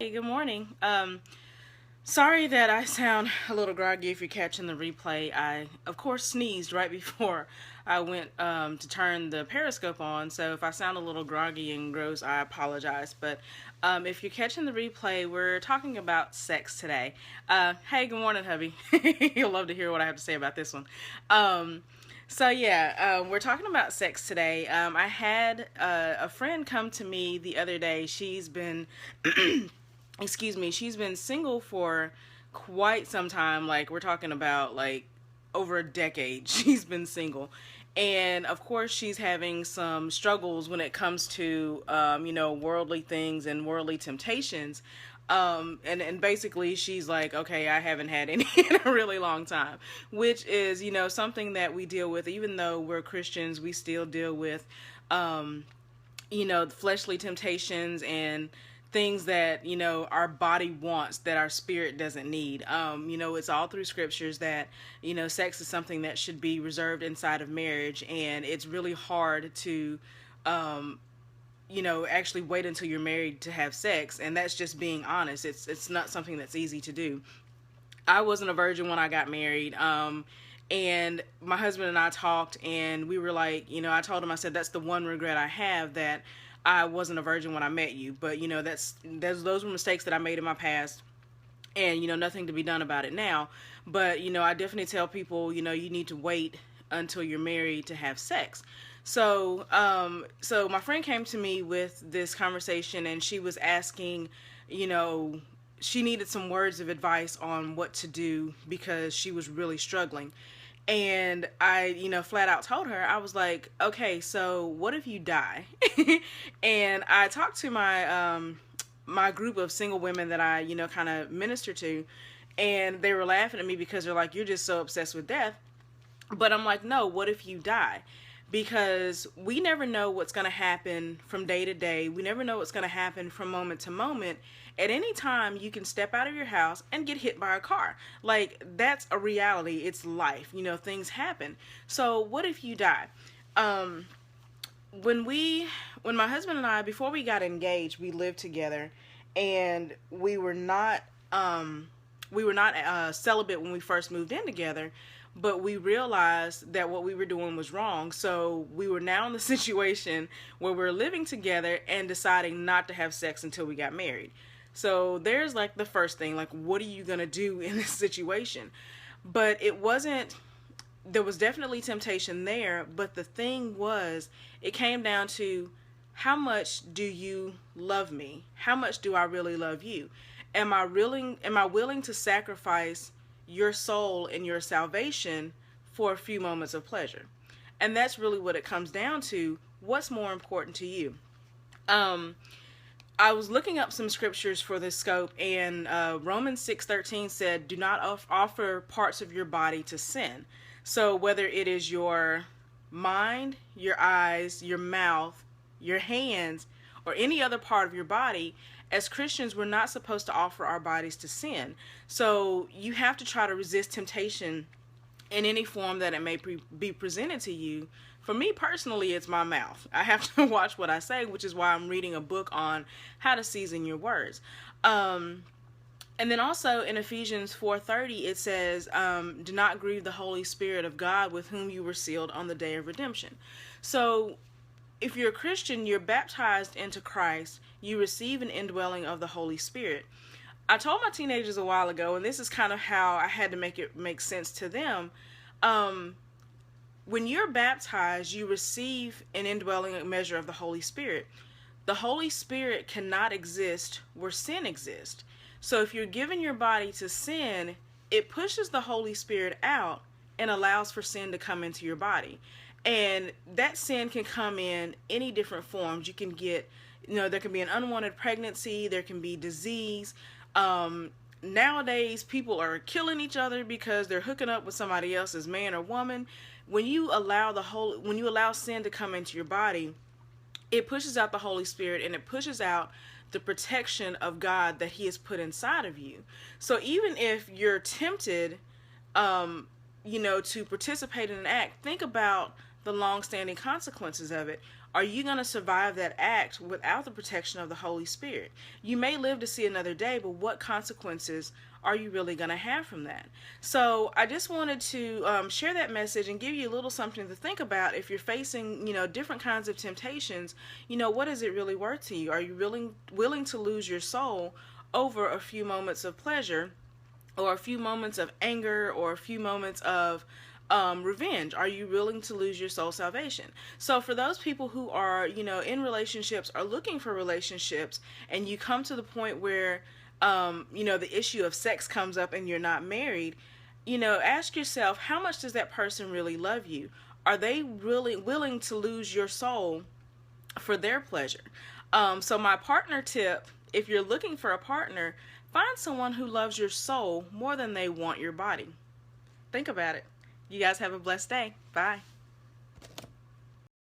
Hey, good morning. Sorry that I sound a little groggy if you're catching the replay. I, of course, sneezed right before I went to turn the Periscope on, so if I sound a little groggy and gross, I apologize. But if you're catching the replay, we're talking about sex today. Hey, good morning, hubby. You'll love to hear what I have to say about this one. We're talking about sex today. I had a friend come to me the other day. She's been she's been single for quite some time. Like, we're talking about like over a decade. She's been single. And of course, she's having some struggles when it comes to, worldly things and worldly temptations. And basically, she's like, okay, I haven't had any in a really long time, which is, something that we deal with. Even though we're Christians, we still deal with, fleshly temptations and things that our body wants that our spirit doesn't need. It's all through scriptures that sex is something that should be reserved inside of marriage, and it's really hard to actually wait until you're married to have sex, and that's just being honest. It's not something that's easy to do. I wasn't a virgin when I got married. And my husband and I talked, and we were like, I told him, I said, that's the one regret I have, that I wasn't a virgin when I met you. But, those were mistakes that I made in my past, and, nothing to be done about it now. But, I definitely tell people, you need to wait until you're married to have sex. So my friend came to me with this conversation, and she was asking, she needed some words of advice on what to do because she was really struggling. And I, flat out told her, I was like, okay, so what if you die? And I talked to my group of single women that I, kind of minister to, and they were laughing at me because they're like, you're just so obsessed with death. But I'm like, no, what if you die? Because we never know what's going to happen from day to day. We never know what's going to happen from moment to moment. At any time, you can step out of your house and get hit by a car. Like, that's a reality. It's life. Things happen. So what if you die? Um, when my husband and I, before we got engaged, we lived together, and we were not celibate when we first moved in together, but we realized that what we were doing was wrong. So we were now in the situation where we're living together and deciding not to have sex until we got married. So there's like the first thing, like, what are you going to do in this situation? But there was definitely temptation there. But the thing was, it came down to, how much do you love me? How much do I really love you? Am I willing to sacrifice your soul and your salvation for a few moments of pleasure? And that's really what it comes down to. What's more important to you? Um, I was looking up some scriptures for this scope, and Romans 6:13 said, "Do not offer parts of your body to sin." So whether it is your mind, your eyes, your mouth, your hands, or any other part of your body, as Christians, we're not supposed to offer our bodies to sin. So you have to try to resist temptation in any form that it may be presented to you. For me personally, it's my mouth. I have to watch what I say, which is why I'm reading a book on how to season your words. And then also in Ephesians 4:30, it says, do not grieve the Holy Spirit of God, with whom you were sealed on the day of redemption. So if you're a Christian, you're baptized into Christ, you receive an indwelling of the Holy Spirit. I told my teenagers a while ago, and this is kind of how I had to make it make sense to them. When you're baptized, you receive an indwelling measure of the Holy Spirit. The Holy Spirit cannot exist where sin exists. So if you're giving your body to sin, it pushes the Holy Spirit out and allows for sin to come into your body. And that sin can come in any different forms. You can get, there can be an unwanted pregnancy, there can be disease. Nowadays, people are killing each other because they're hooking up with somebody else's man or woman. When you allow sin to come into your body, it pushes out the Holy Spirit, and it pushes out the protection of God that He has put inside of you. So even if you're tempted, to participate in an act, think about the long-standing consequences of it. are you going to survive that act without the protection of the Holy Spirit? You may live to see another day, but what consequences are you really going to have from that? So I just wanted to share that message and give you a little something to think about. If you're facing, different kinds of temptations, what is it really worth to you? Are you really willing to lose your soul over a few moments of pleasure, or a few moments of anger, or a few moments of revenge? Are you willing to lose your soul salvation? So for those people who are, in relationships or looking for relationships, and you come to the point where, the issue of sex comes up and you're not married, ask yourself, how much does that person really love you? Are they really willing to lose your soul for their pleasure? So my partner tip, if you're looking for a partner, find someone who loves your soul more than they want your body. Think about it. You guys have a blessed day. Bye.